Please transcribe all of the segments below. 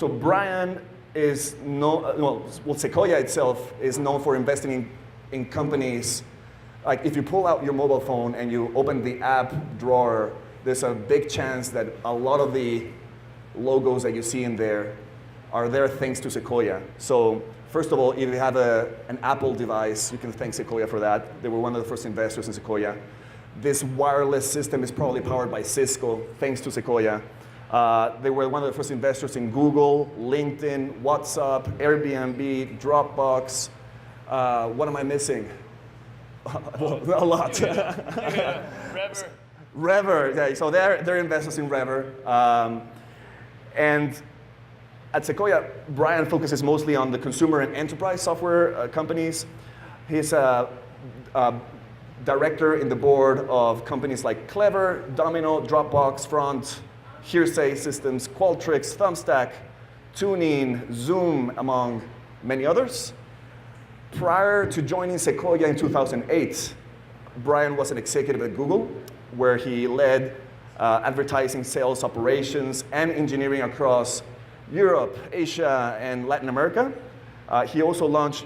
So Bryan is Sequoia itself is known for investing in companies. Like if you pull out your mobile phone and you open the app drawer, there's a big chance that a lot of the logos that you see in there are there thanks to Sequoia. So first of all, if you have an Apple device, you can thank Sequoia for that. They were one of the first investors in Sequoia. This wireless system is probably powered by Cisco, thanks to Sequoia. They were one of the first investors in Google, LinkedIn, WhatsApp, Airbnb, Dropbox. What am I missing? A lot. Rever. Rever, yeah, so they're investors in Rever. And at Sequoia, Bryan focuses mostly on the consumer and enterprise software companies. He's a director in the board of companies like Clever, Domino, Dropbox, Front, Hearsay Systems, Qualtrics, Thumbstack, Tuning, Zoom, among many others. Prior to joining Sequoia in 2008, Bryan was an executive at Google, where he led advertising, sales, operations, and engineering across Europe, Asia, and Latin America. He also launched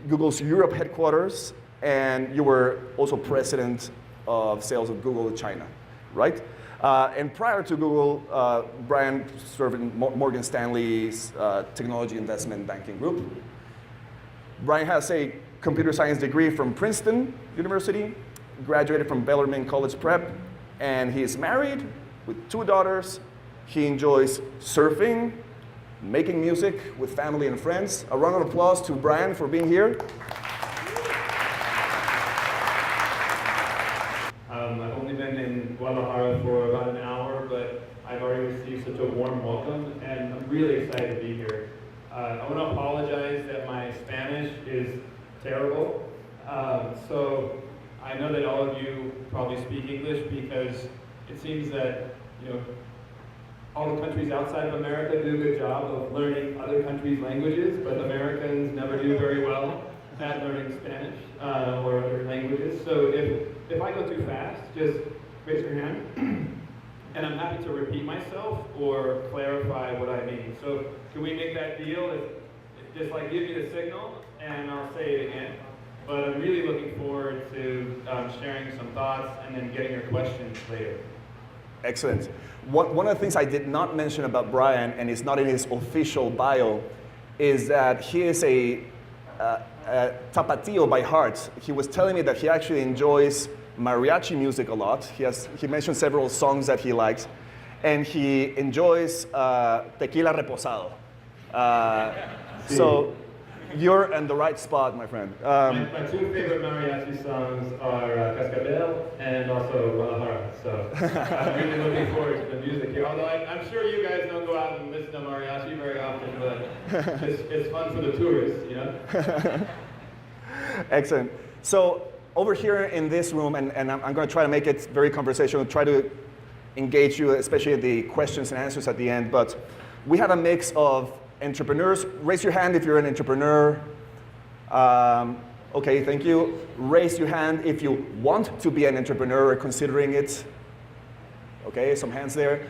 Google's Europe headquarters, and you were also president of sales of Google in China, right? And prior to Google, Bryan served in Morgan Stanley's technology investment banking group. Bryan has a computer science degree from Princeton University, graduated from Bellarmine College Prep, and he is married with 2 daughters. He enjoys surfing, making music with family and friends. A round of applause to Bryan for being here. I've only been in Guadalajara for about an hour, but I've already received such a warm welcome, and I'm really excited to be here. I want to apologize that my Spanish is terrible. So I know that all of you probably speak English because it seems that all the countries outside of America do a good job of learning other countries' languages, but Americans never do very well at learning Spanish or other languages. So if I go too fast, just raise your hand. And I'm happy to repeat myself or clarify what I mean. So can we make that deal? Just like give me the signal and I'll say it again. But I'm really looking forward to sharing some thoughts and then getting your questions later. Excellent. One of the things I did not mention about Bryan, and it's not in his official bio, is that he is a tapatio by heart. He was telling me that he actually enjoys mariachi music a lot. He mentioned several songs that he likes, and he enjoys tequila reposado. So you're in the right spot, my friend. My 2 favorite mariachi songs are Cascabel and also Guadalajara. So I'm really looking forward to the music here. Although I'm sure you guys don't go out and listen to mariachi very often, but it's fun for the tourists, you know? Excellent. So over here in this room, and I'm going to try to make it very conversational, try to engage you, especially the questions and answers at the end, but we have a mix of entrepreneurs. Raise your hand if you're an entrepreneur. Okay, thank you. Raise your hand if you want to be an entrepreneur or considering it. Okay, some hands there.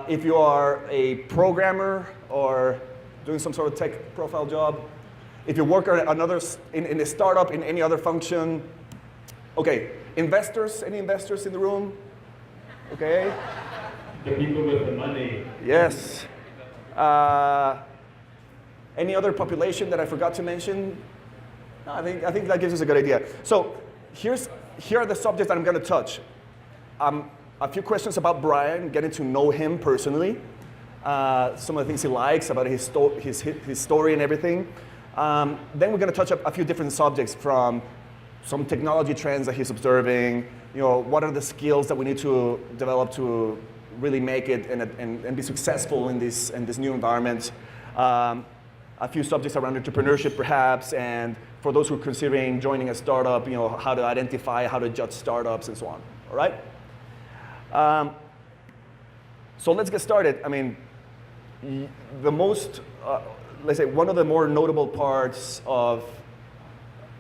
If you are a programmer or doing some sort of tech profile job. If you work in a startup, in any other function. Okay, investors, any investors in the room? Okay. The people with the money. Yes. Any other population that I forgot to mention? No, I think that gives us a good idea. So here are the subjects that I'm going to touch. A few questions about Bryan, getting to know him personally. Some of the things he likes, about his story and everything. Then we're going to touch up a few different subjects, from some technology trends that he's observing. What are the skills that we need to develop to really make it and be successful in this new environment. A few subjects around entrepreneurship, perhaps, and for those who are considering joining a startup, how to identify, how to judge startups, and so on. All right. So let's get started. I mean, the most, let's say, one of the more notable parts of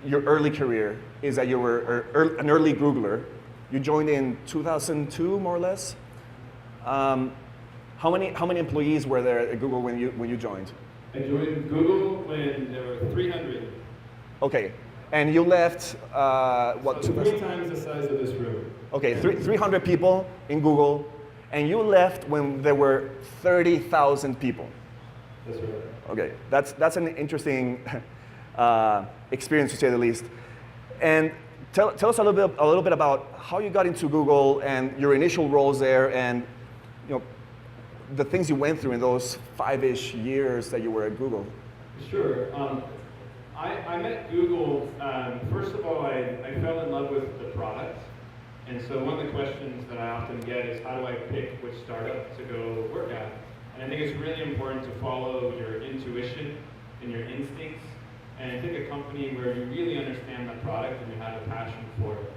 your early career is that you were an early Googler. You joined in 2002, more or less. How many employees were there at Google when you joined? I joined Google when there were 300. Okay, and you left what? So 3 times the size of this room. Okay, 300 people in Google, and you left when there were 30,000 people. That's right. Okay, that's an interesting experience to say the least. And tell us a little bit about how you got into Google and your initial roles there, and the things you went through in those 5-ish years that you were at Google. Sure. I met Google, first of all, I fell in love with the product. And so one of the questions that I often get is, how do I pick which startup to go work at? And I think it's really important to follow your intuition and your instincts, and pick a company where you really understand the product and you have a passion for it.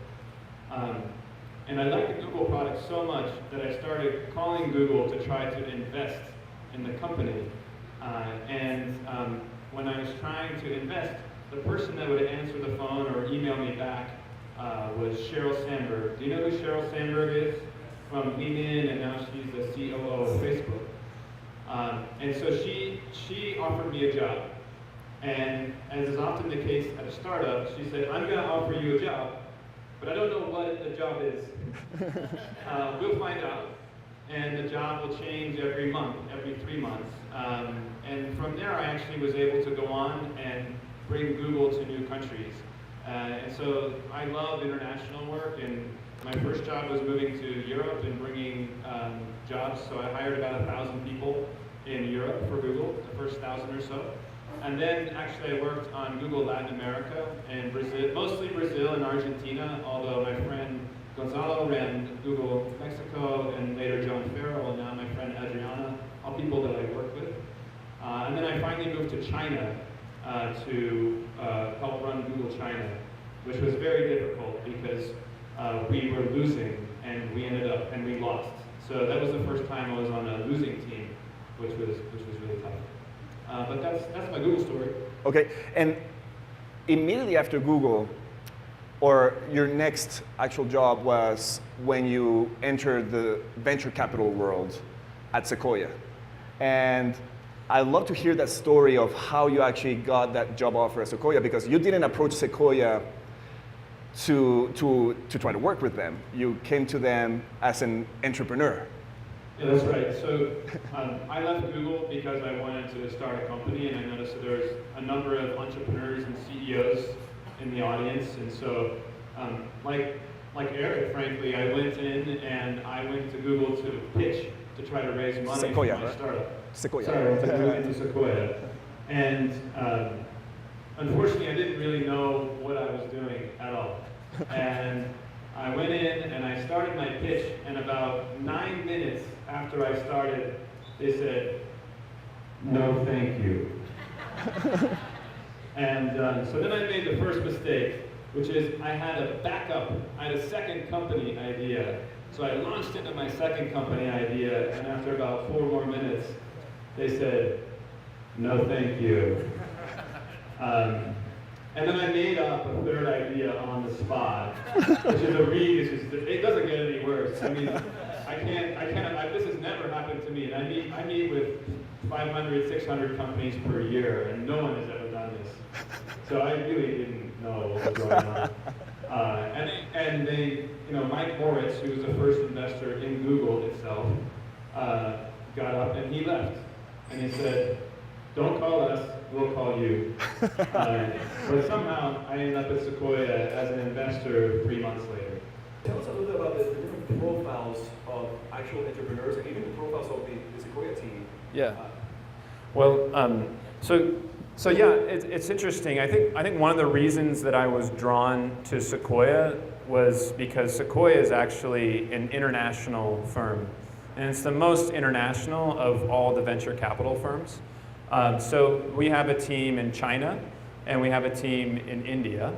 And I liked the Google product so much that I started calling Google to try to invest in the company. When I was trying to invest, the person that would answer the phone or email me back was Sheryl Sandberg. Do you know who Sheryl Sandberg is? From LinkedIn, and now she's the COO of Facebook. And so she offered me a job. And as is often the case at a startup, she said, I'm going to offer you a job, but I don't know what the job is. We'll find out. And the job will change every month, every 3 months. And from there, I actually was able to go on and bring Google to new countries. And so I love international work, and my first job was moving to Europe and bringing jobs. So I hired about 1,000 people in Europe for Google, the first 1,000 or so. And then actually I worked on Google Latin America and Brazil, mostly Brazil and Argentina, although my friend Gonzalo ran Google Mexico, and later John Farrell, and now my friend Adriana, all people that I work with. And then I finally moved to China to help run Google China, which was very difficult because we were losing and we lost. So that was the first time I was on a losing team, which was really tough. But that's my Google story. Okay, and immediately after Google, or your next actual job was when you entered the venture capital world at Sequoia. And I'd love to hear that story of how you actually got that job offer at Sequoia, because you didn't approach Sequoia to try to work with them. You came to them as an entrepreneur. Yeah, that's right. So I left Google because I wanted to start a company, and I noticed that there was a number of entrepreneurs and CEOs in the audience. And so, like Errette, frankly, I went in and I went to Google to pitch to try to raise money Sequoia, for my right? startup. Sequoia. Sorry, to into Sequoia. And unfortunately, I didn't really know what I was doing at all. And I went in and I started my pitch, and about 9 minutes after I started, they said, "No, thank you." And so then I made the first mistake, which is I had a backup. I had a second company idea. So I launched into my second company idea, and after about 4 more minutes, they said, "No, thank you." And then I made up a third idea on the spot, which is it doesn't get any worse. I mean, this has never happened to me. And I meet with 500, 600 companies per year, and no one has ever done this. So I really didn't know what was going on. And they, Mike Moritz, who was the first investor in Google itself, got up and he left. And he said, "Don't call us, we'll call you." But somehow I ended up at Sequoia as an investor 3 months later. Tell us a little bit about the different profiles of actual entrepreneurs and even the profiles of the Sequoia team. Yeah. Well, so yeah, it's interesting. I think one of the reasons that I was drawn to Sequoia was because Sequoia is actually an international firm, and it's the most international of all the venture capital firms. So we have a team in China, and we have a team in India.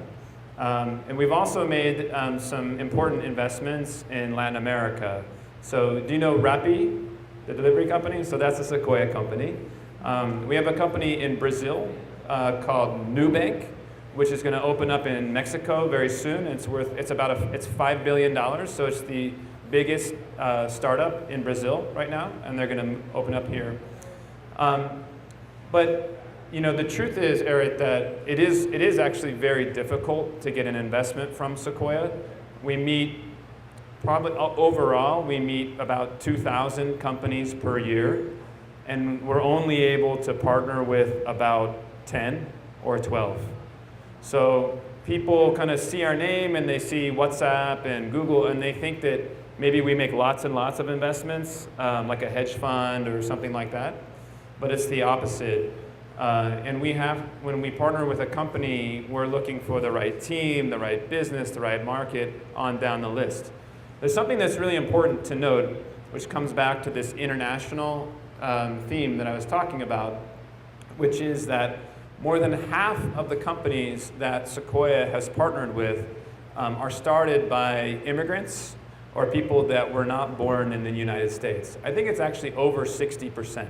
And we've also made some important investments in Latin America. So do you know Rappi, the delivery company? So that's a Sequoia company. We have a company in Brazil called Nubank, which is going to open up in Mexico very soon. It's $5 billion. So it's the biggest startup in Brazil right now, and they're going to open up here. But you know, the truth is, Errette, that it is actually very difficult to get an investment from Sequoia. We meet probably overall we meet about 2,000 companies per year, and we're only able to partner with about 10 or 12. So people kind of see our name and they see WhatsApp and Google, and they think that maybe we make lots and lots of investments, like a hedge fund or something like that. But it's the opposite. And when we partner with a company, we're looking for the right team, the right business, the right market, on down the list. There's something that's really important to note, which comes back to this international theme that I was talking about, which is that more than half of the companies that Sequoia has partnered with are started by immigrants or people that were not born in the United States. I think it's actually over 60%.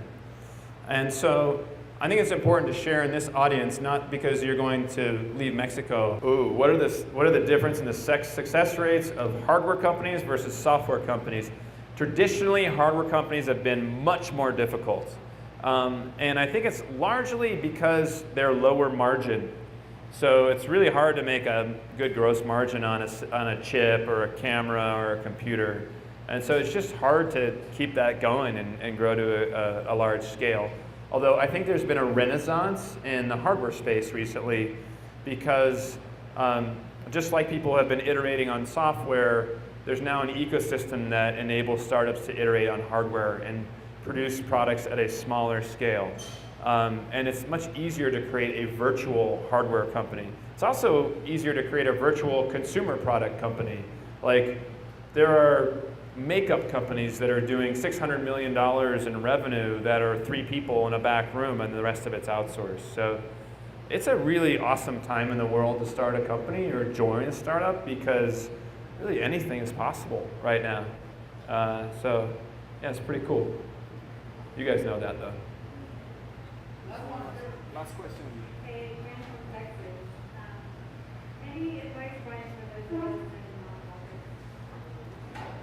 And so I think it's important to share in this audience, not because you're going to leave Mexico. Ooh, what are the difference in the success rates of hardware companies versus software companies? Traditionally, hardware companies have been much more difficult. And I think it's largely because they're lower margin. So it's really hard to make a good gross margin on a chip or a camera or a computer. And so it's just hard to keep that going and grow to a large scale. Although I think there's been a renaissance in the hardware space recently, because just like people have been iterating on software, there's now an ecosystem that enables startups to iterate on hardware and produce products at a smaller scale. And it's much easier to create a virtual hardware company. It's also easier to create a virtual consumer product company. Like, there are makeup companies that are doing $600 million in revenue that are 3 people in a back room and the rest of it's outsourced. So it's a really awesome time in the world to start a company or join a startup, because really anything is possible right now. So yeah, it's pretty cool. You guys know that though. Last question. Hey, Bryan from Texas. Any advice, Bryan, for those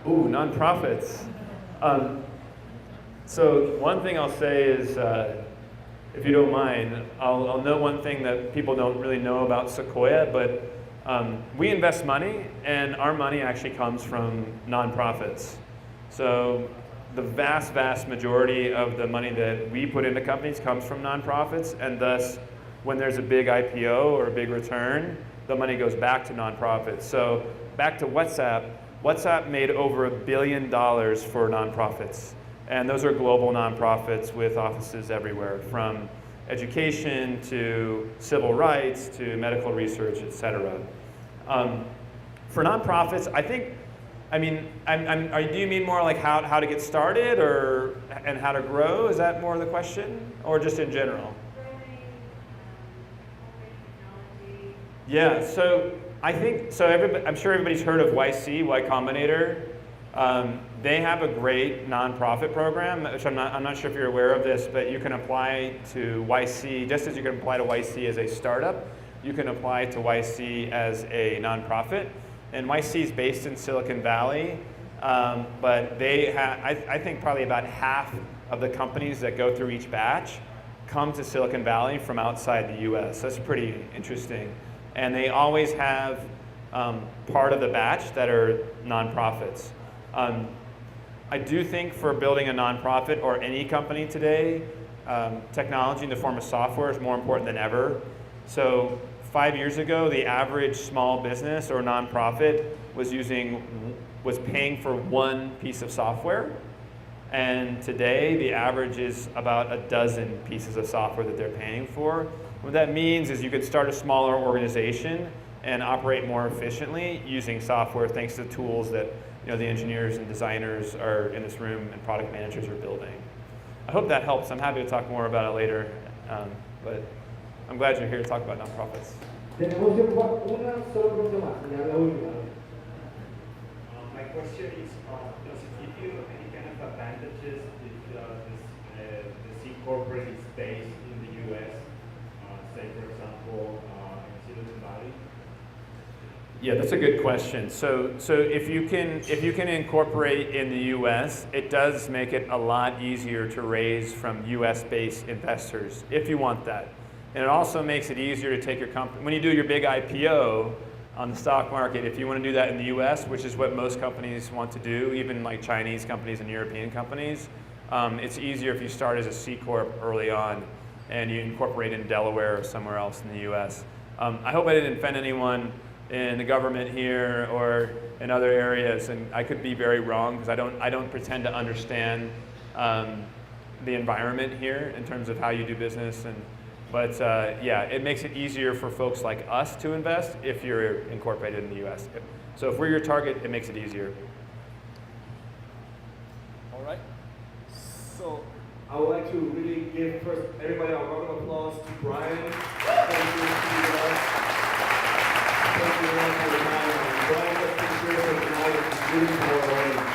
Ooh, nonprofits. So one thing I'll say is, if you don't mind, I'll note one thing that people don't really know about Sequoia, but we invest money, and our money actually comes from nonprofits. So the vast, vast majority of the money that we put into companies comes from nonprofits, and thus, when there's a big IPO or a big return, the money goes back to nonprofits. So back to WhatsApp. WhatsApp made over $1 billion for nonprofits. And those are global nonprofits with offices everywhere, from education to civil rights to medical research, et cetera. For nonprofits, do you mean more like how to get started and how to grow? Is that more the question? Or just in general? Yeah, so I'm sure everybody's heard of YC, Y Combinator. They have a great nonprofit program, which I'm not sure if you're aware of this, but you can apply to YC, just as you can apply to YC as a startup, you can apply to YC as a nonprofit. And YC is based in Silicon Valley, but I think probably about half of the companies that go through each batch come to Silicon Valley from outside the US. That's pretty interesting. And they always have part of the batch that are nonprofits. I do think for building a nonprofit or any company today, technology in the form of software is more important than ever. So 5 years ago, the average small business or nonprofit was paying for one piece of software. And today, the average is about a dozen pieces of software that they're paying for. What that means is you could start a smaller organization and operate more efficiently using software, thanks to tools that the engineers and designers are in this room and product managers are building. I hope that helps. I'm happy to talk more about it later, but I'm glad you're here to talk about nonprofits. Tenemos una sola pregunta más, ya la última. My question is, does it give you any kind of advantages if the C corporate is based in the US, say for example, in Silicon Valley? Yeah, that's a good question. So if you can incorporate in the U.S., it does make it a lot easier to raise from U.S.-based investors if you want that, and it also makes it easier to take your company when you do your big IPO on the stock market. If you want to do that in the U.S., which is what most companies want to do, even like Chinese companies and European companies, it's easier if you start as a C corp early on and you incorporate in Delaware or somewhere else in the U.S. I hope I didn't offend anyone in the government here or in other areas, and I could be very wrong because I don't pretend to understand the environment here in terms of how you do business, but yeah, it makes it easier for folks like us to invest if you're incorporated in the U.S. So if we're your target, it makes it easier. All right. So I would like to really give first everybody a round of applause to Bryan. Thank you to us. Thank you everyone for your time. Bryan, just make sure that tonight is really for